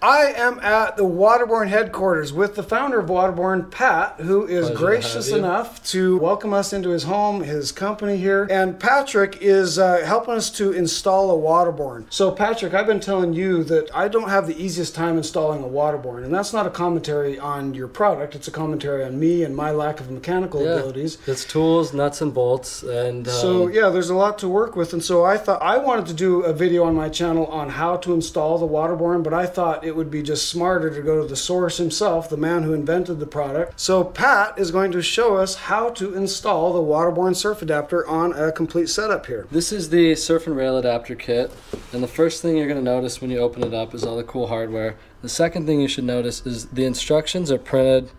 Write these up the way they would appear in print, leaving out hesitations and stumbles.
I am at the Waterborne headquarters with the founder of Waterborne, Pat, who is gracious enough to welcome us into his home, his company here. And Patrick is helping us to install a Waterborne. So Patrick, I've been telling you that I don't have the easiest time installing a Waterborne, and that's not a commentary on your product. It's a commentary on me and my lack of mechanical abilities. It's tools, nuts, and bolts. And so yeah, there's a lot to work with. And so I thought I wanted to do a video on my channel on how to install the Waterborne, but I thought it would be just smarter to go to the source himself, the man who invented the product. So Pat is going to show us how to install the Waterborne surf adapter on a complete setup here. This is the surf and rail adapter kit, and the first thing you're going to notice when you open it up is all the cool hardware. The second thing you should notice is the instructions are printed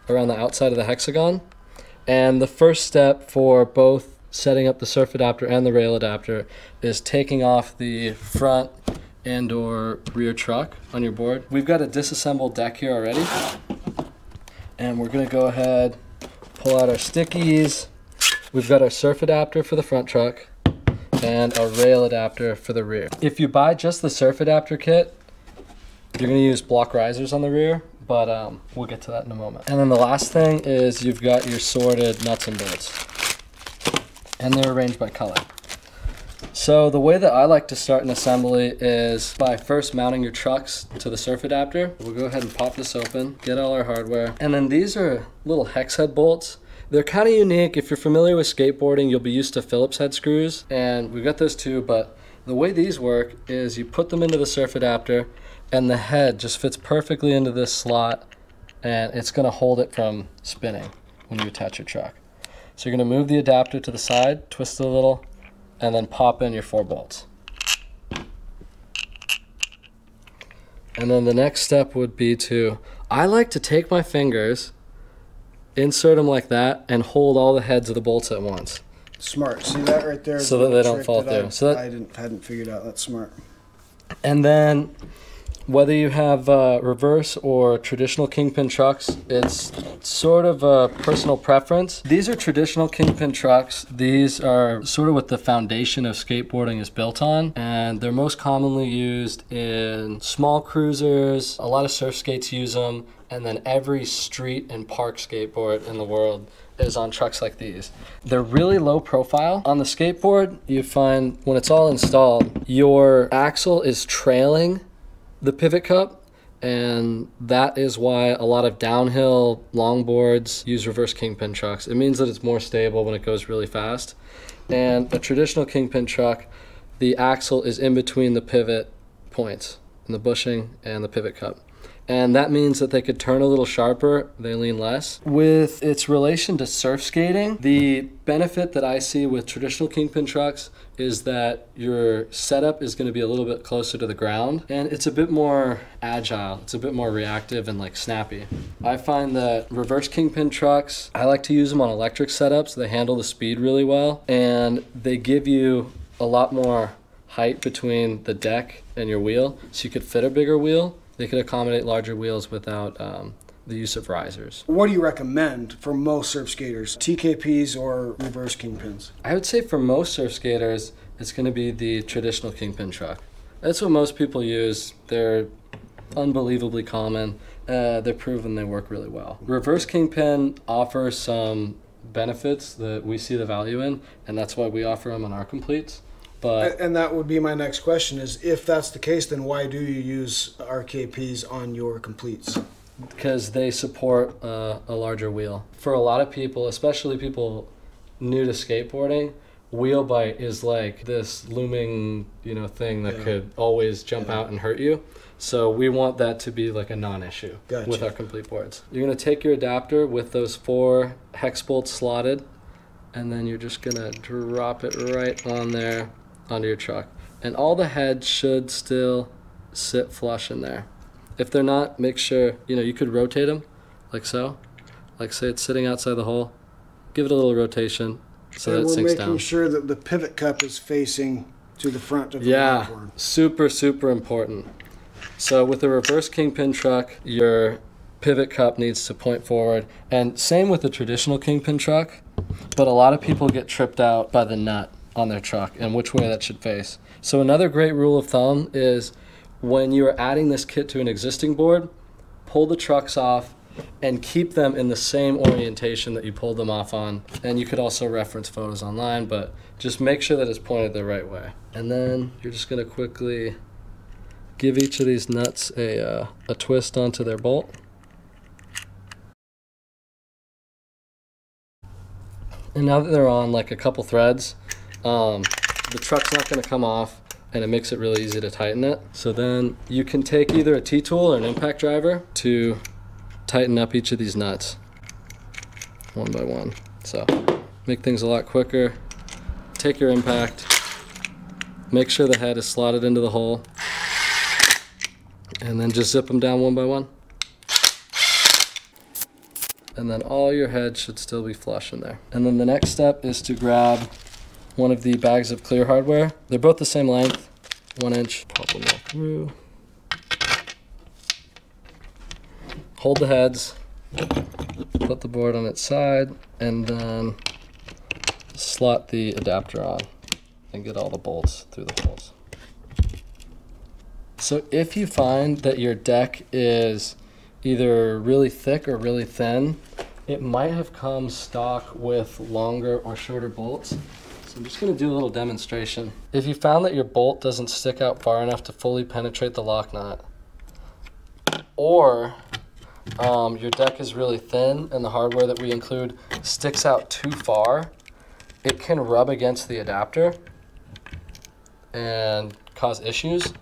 around the outside of the hexagon, and the first step for both setting up the surf adapter and the rail adapter is taking off the front and or rear truck on your board. We've got a disassembled deck here already, and we're gonna go ahead, pull out our stickies. We've got our surf adapter for the front truck and a rail adapter for the rear. If you buy just the surf adapter kit, you're gonna use block risers on the rear, but we'll get to that in a moment. And then the last thing is you've got your sorted nuts and bolts, and they're arranged by color. So the way that I like to start an assembly is by first mounting your trucks to the surf adapter. We'll go ahead and pop this open, get all our hardware. And then these are little hex head bolts. They're kind of unique. If you're familiar with skateboarding, you'll be used to Phillips head screws, and we've got those too, but the way these work is you put them into the surf adapter and the head just fits perfectly into this slot, and it's gonna hold it from spinning when you attach your truck. So you're gonna move the adapter to the side, twist it a little, and then pop in your 4 bolts. And then the next step would be I like to take my fingers, insert them like that, and hold all the heads of the bolts at once. Smart. See that right there? So that they don't fall through. I hadn't figured out. That's smart. And then whether you have reverse or traditional kingpin trucks, it's sort of a personal preference. These are traditional kingpin trucks. These are sort of what the foundation of skateboarding is built on, and they're most commonly used in small cruisers. A lot of surf skates use them, and then every street and park skateboard in the world is on trucks like these. They're really low profile. On the skateboard, you find when it's all installed, your axle is trailing the pivot cup, and that is why a lot of downhill longboards use reverse kingpin trucks. It means that it's more stable when it goes really fast. And a traditional kingpin truck, the axle is in between the pivot points, in the bushing and the pivot cup. And that means that they could turn a little sharper, they lean less. With its relation to surf skating, the benefit that I see with traditional kingpin trucks is that your setup is going to be a little bit closer to the ground, and it's a bit more agile, it's a bit more reactive and like snappy. I find that reverse kingpin trucks, I like to use them on electric setups. They handle the speed really well, and they give you a lot more height between the deck and your wheel, so you could fit a bigger wheel. They could accommodate larger wheels without the use of risers. What do you recommend for most surf skaters, TKPs or reverse kingpins? I would say for most surf skaters, it's going to be the traditional kingpin truck. That's what most people use. They're unbelievably common. They're proven they work really well. Reverse kingpin offers some benefits that we see the value in, and that's why we offer them on our completes. And that would be my next question is, if that's the case, then why do you use RKPs on your completes? Because they support a larger wheel. For a lot of people, especially people new to skateboarding, wheel bite is like this looming, thing that could always jump out and hurt you. So we want that to be like a non-issue with our complete boards. You're gonna take your adapter with those 4 hex bolts slotted, and then you're just gonna drop it right on there onto your truck. And all the heads should still sit flush in there. If they're not, make sure, you could rotate them like so. Like say it's sitting outside the hole. Give it a little rotation so that it sinks down. We're making sure that the pivot cup is facing to the front of the platform. Super, super important. So with a reverse kingpin truck, your pivot cup needs to point forward. And same with the traditional kingpin truck, but a lot of people get tripped out by the nut on their truck and which way that should face. So another great rule of thumb is when you are adding this kit to an existing board, pull the trucks off and keep them in the same orientation that you pulled them off on. And you could also reference photos online, but just make sure that it's pointed the right way. And then you're just gonna quickly give each of these nuts a twist onto their bolt. And now that they're on like a couple threads, the truck's not gonna come off, and it makes it really easy to tighten it. So then you can take either a T-tool or an impact driver to tighten up each of these nuts one by one. So make things a lot quicker. Take your impact, make sure the head is slotted into the hole, and then just zip them down one by one. And then all your heads should still be flush in there. And then the next step is to grab one of the bags of clear hardware. They're both the same length, 1 inch. Pop them all through. Hold the heads, put the board on its side, and then slot the adapter on and get all the bolts through the holes. So if you find that your deck is either really thick or really thin, it might have come stock with longer or shorter bolts. So I'm just gonna do a little demonstration. If you found that your bolt doesn't stick out far enough to fully penetrate the lock nut, or your deck is really thin and the hardware that we include sticks out too far, it can rub against the adapter and cause issues.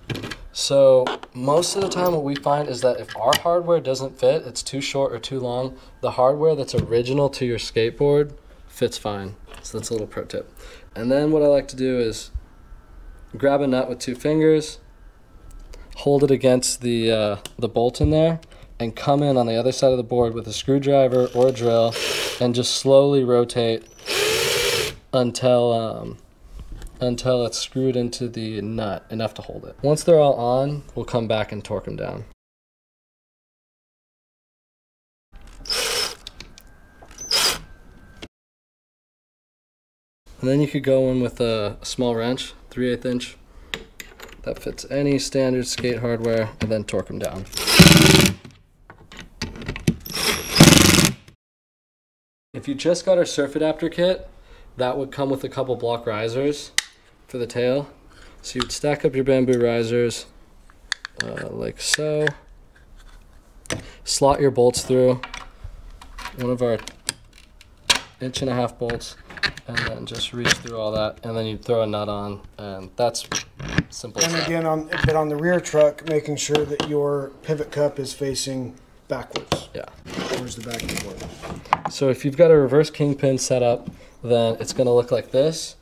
So most of the time what we find is that if our hardware doesn't fit, it's too short or too long, the hardware that's original to your skateboard fits fine. So that's a little pro tip. And then what I like to do is grab a nut with 2 fingers, hold it against the bolt in there, and come in on the other side of the board with a screwdriver or a drill and just slowly rotate until it's screwed into the nut enough to hold it. Once they're all on, we'll come back and torque them down. And then you could go in with a small wrench, 3/8 inch. That fits any standard skate hardware, and then torque them down. If you just got our surf adapter kit, that would come with a couple block risers for the tail. So you'd stack up your bamboo risers like so. Slot your bolts through one of our 1.5 inch bolts, and then just reach through all that, and then you throw a nut on, and that's simple. And again, on the rear truck, making sure that your pivot cup is facing backwards. Yeah. Towards the back of the board. So if you've got a reverse kingpin setup, then it's going to look like this.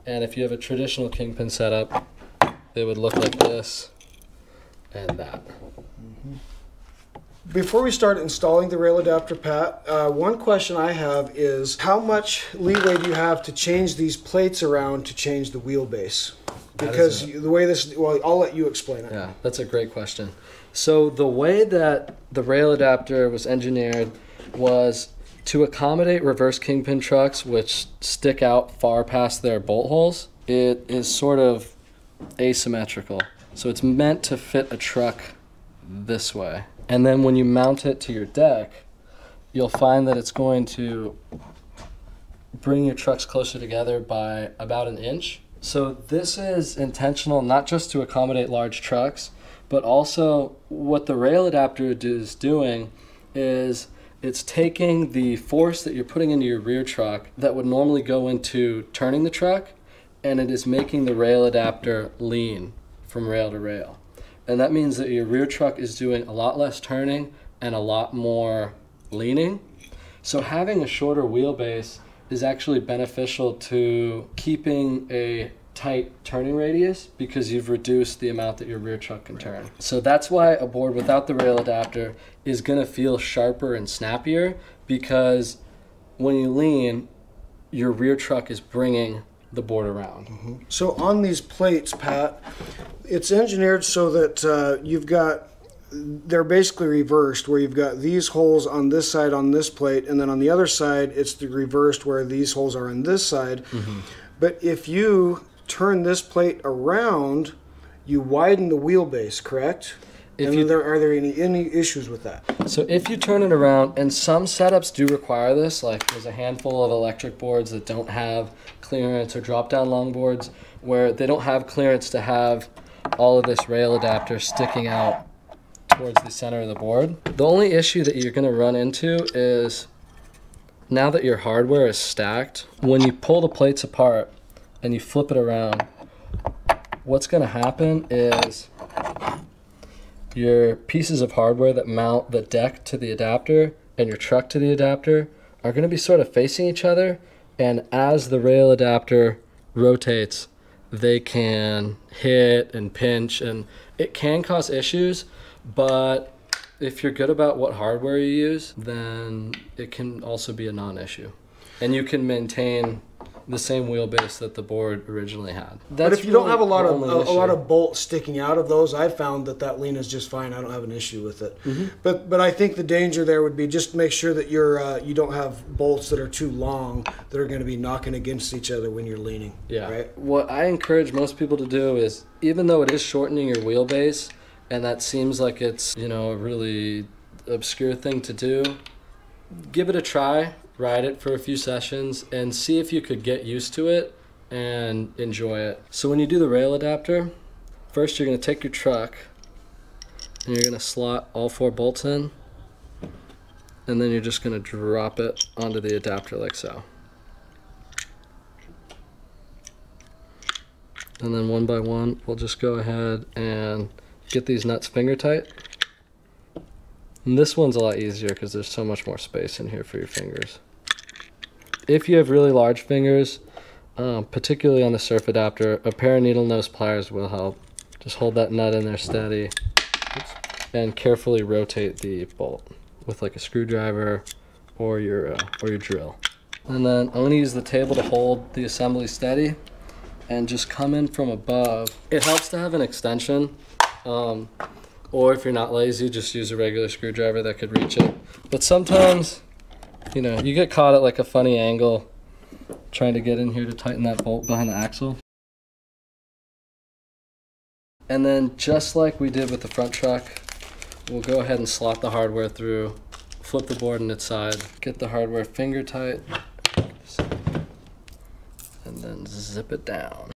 And if you have a traditional kingpin setup, it would look like this and that. Before we start installing the rail adapter, Pat, one question I have is how much leeway do you have to change these plates around to change the wheelbase? Because the way this, well, I'll let you explain it. Yeah, that's a great question. So the way that the rail adapter was engineered was to accommodate reverse kingpin trucks, which stick out far past their bolt holes. It is sort of asymmetrical. So it's meant to fit a truck this way. And then when you mount it to your deck, you'll find that it's going to bring your trucks closer together by about 1 inch. So this is intentional not just to accommodate large trucks, but also what the rail adapter is doing is it's taking the force that you're putting into your rear truck that would normally go into turning the truck, and it is making the rail adapter lean from rail to rail. And that means that your rear truck is doing a lot less turning and a lot more leaning. So having a shorter wheelbase is actually beneficial to keeping a tight turning radius because you've reduced the amount that your rear truck can turn. So that's why a board without the rail adapter is going to feel sharper and snappier, because when you lean, your rear truck is bringing the board around. Mm-hmm. So on these plates, Pat, it's engineered so that you've got, they're basically reversed, where you've got these holes on this side on this plate, and then on the other side it's the reversed where these holes are on this side. Mm-hmm. But if you turn this plate around, you widen the wheelbase, correct? Are there any issues with that? So if you turn it around, and some setups do require this, like there's a handful of electric boards that don't have clearance, or drop-down longboards where they don't have clearance to have all of this rail adapter sticking out towards the center of the board. The only issue that you're going to run into is, now that your hardware is stacked, when you pull the plates apart and you flip it around, what's going to happen is your pieces of hardware that mount the deck to the adapter and your truck to the adapter are going to be sort of facing each other, and as the rail adapter rotates, they can hit and pinch, and it can cause issues. But if you're good about what hardware you use, then it can also be a non-issue, and you can maintain the same wheelbase that the board originally had. But if you don't have a lot of bolts sticking out of those, I found that lean is just fine. I don't have an issue with it. Mm-hmm. But I think the danger there would be just make sure that you don't have bolts that are too long that are going to be knocking against each other when you're leaning. Yeah. Right? What I encourage most people to do is, even though it is shortening your wheelbase, and that seems like it's, a really obscure thing to do, give it a try. Ride it for a few sessions and see if you could get used to it and enjoy it. So when you do the rail adapter, first you're going to take your truck and you're going to slot all 4 bolts in, and then you're just going to drop it onto the adapter like so. And then one by one, we'll just go ahead and get these nuts finger tight. And this one's a lot easier because there's so much more space in here for your fingers. If you have really large fingers, particularly on the surf adapter, a pair of needle nose pliers will help. Just hold that nut in there steady and carefully rotate the bolt with like a screwdriver or your drill. And then I'm going to use the table to hold the assembly steady and just come in from above. It helps to have an extension, or if you're not lazy, just use a regular screwdriver that could reach it. But sometimes, you get caught at like a funny angle trying to get in here to tighten that bolt behind the axle. And then just like we did with the front truck, we'll go ahead and slot the hardware through, flip the board on its side, get the hardware finger tight, and then zip it down.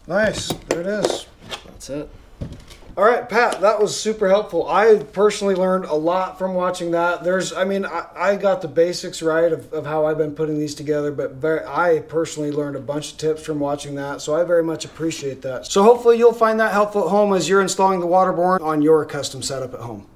Nice. There it is. That's it. All right, Pat, that was super helpful. I personally learned a lot from watching that. I got the basics right of how I've been putting these together, but I personally learned a bunch of tips from watching that, so I very much appreciate that. So hopefully you'll find that helpful at home as you're installing the Waterborne on your custom setup at home.